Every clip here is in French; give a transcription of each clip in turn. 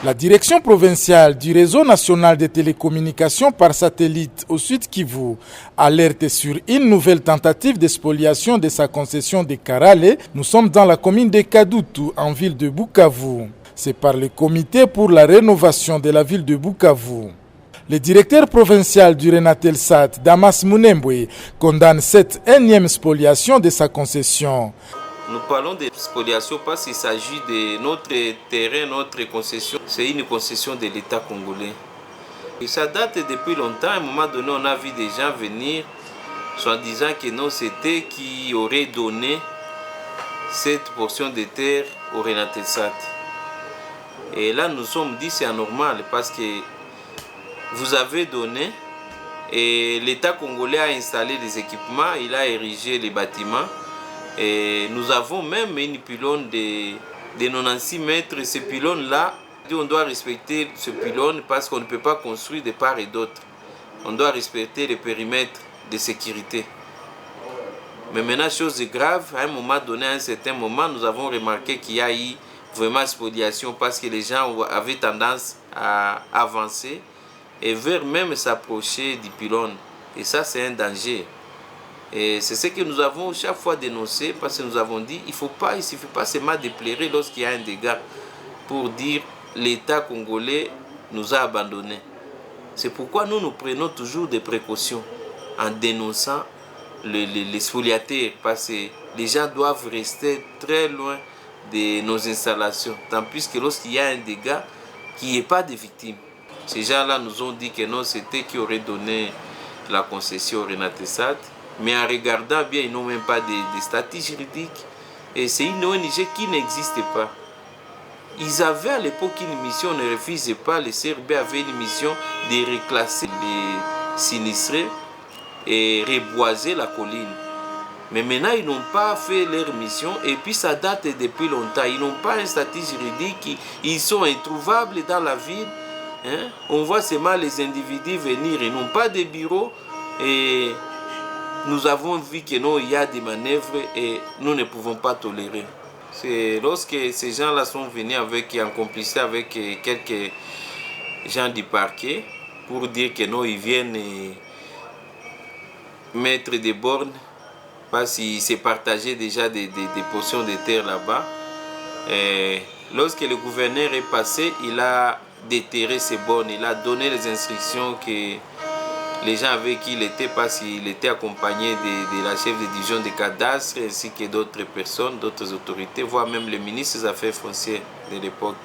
La direction provinciale du réseau national de télécommunications par satellite au Sud Kivu alerte sur une nouvelle tentative de spoliation de sa concession de Karale. Nous sommes dans la commune de Kadutu, en ville de Bukavu. C'est par le comité pour la rénovation de la ville de Bukavu. Le directeur provincial du Renatelsat, Damas Munembwe, condamne cette énième spoliation de sa concession. Nous parlons de spoliation parce qu'il s'agit de notre terrain, notre concession. C'est une concession de l'État congolais. Et ça date depuis longtemps. À un moment donné, on a vu des gens venir, soit disant que non, c'était qui aurait donné cette portion de terre au Renatelsat. Et là, nous sommes dit c'est anormal parce que vous avez donné et l'État congolais a installé des équipements, il a érigé les bâtiments. Et nous avons même une pylône de 96 mètres. Ce pylône-là, on doit respecter ce pylône parce qu'on ne peut pas construire de part et d'autre. On doit respecter les périmètres de sécurité. Mais maintenant, chose grave, à un moment donné, à un certain moment, nous avons remarqué qu'il y a eu vraiment spoliation parce que les gens avaient tendance à avancer et vers même s'approcher du pylône. Et ça, c'est un danger. Et c'est ce que nous avons chaque fois dénoncé parce que nous avons dit il ne suffit pas seulement de pleurer lorsqu'il y a un dégât pour dire l'État congolais nous a abandonnés. C'est pourquoi nous prenons toujours des précautions en dénonçant les spoliateurs parce que les gens doivent rester très loin de nos installations. Tant plus que lorsqu'il y a un dégât, qu'il n'y ait pas de victimes. Ces gens-là nous ont dit que non, c'était qui aurait donné la concession au Renatelsat. Mais en regardant bien, ils n'ont même pas de statut juridique. Et c'est une ONG qui n'existe pas. Ils avaient à l'époque une mission, on ne refusait pas. Le CRB avait une mission de reclasser les sinistrés et reboiser la colline. Mais maintenant, ils n'ont pas fait leur mission. Et puis, ça date depuis longtemps. Ils n'ont pas un statut juridique. Ils sont introuvables dans la ville. Hein? On voit seulement les individus venir. Ils n'ont pas de bureau. Et nous avons vu que non, il y a des manœuvres et nous ne pouvons pas tolérer. C'est lorsque ces gens-là sont venus en complicité avec quelques gens du parquet pour dire que non, ils viennent mettre des bornes parce qu'ils se partageaient déjà des portions de terre là-bas. Et lorsque le gouverneur est passé, il a déterré ces bornes, il a donné les instructions que les gens avec qui il était, parce qu'il était accompagné de la chef de division des cadastres ainsi que d'autres personnes, d'autres autorités, voire même le ministre des Affaires foncières de l'époque.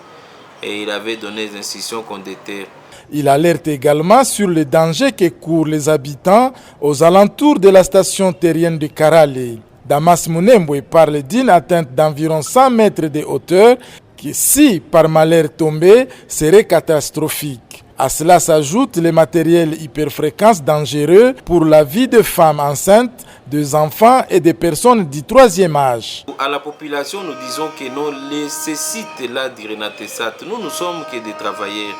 Et il avait donné des instructions qu'on déterre. Il alerte également sur les dangers que courent les habitants aux alentours de la station terrienne de Karale. Damas Munembwe parle d'une atteinte d'environ 100 mètres de hauteur qui, si par malheur tombée, serait catastrophique. À cela s'ajoute les matériels hyperfréquences dangereux pour la vie de femmes enceintes, des enfants et des personnes du troisième âge. À la population, nous disons que non, ces sites-là du Renatelsat, nous sommes que des travailleurs.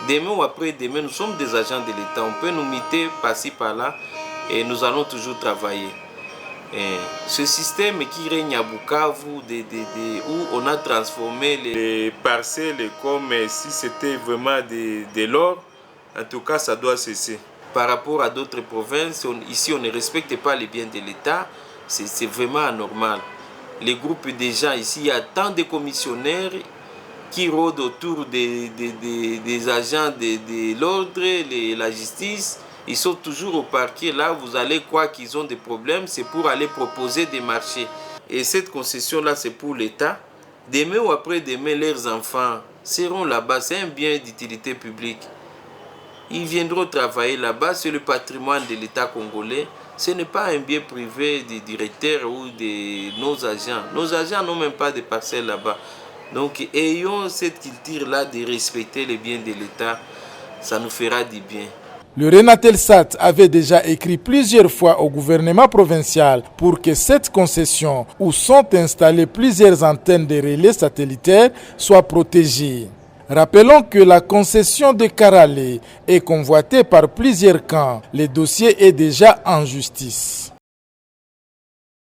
Demain ou après-demain, nous sommes des agents de l'État. On peut nous muter par-ci, par-là et nous allons toujours travailler. Et ce système qui règne à Bukavu, où on a transformé les parcelles comme si c'était vraiment de l'or, en tout cas, ça doit cesser. Par rapport à d'autres provinces, ici, on ne respecte pas les biens de l'État. C'est vraiment anormal. Les groupes de gens, ici, il y a tant de commissionnaires qui rôdent autour des agents de l'ordre, la justice. Ils sont toujours au parquet. Là, vous allez croire qu'ils ont des problèmes. C'est pour aller proposer des marchés. Et cette concession-là, c'est pour l'État. Demain ou après-demain, leurs enfants seront là-bas. C'est un bien d'utilité publique. Ils viendront travailler là-bas. C'est le patrimoine de l'État congolais. Ce n'est pas un bien privé des directeurs ou de nos agents. Nos agents n'ont même pas de parcelles là-bas. Donc, ayons cette culture-là de respecter les biens de l'État. Ça nous fera du bien. Le Renatelsat avait déjà écrit plusieurs fois au gouvernement provincial pour que cette concession, où sont installées plusieurs antennes de relais satellitaires, soit protégée. Rappelons que la concession de Karale est convoitée par plusieurs camps. Le dossier est déjà en justice.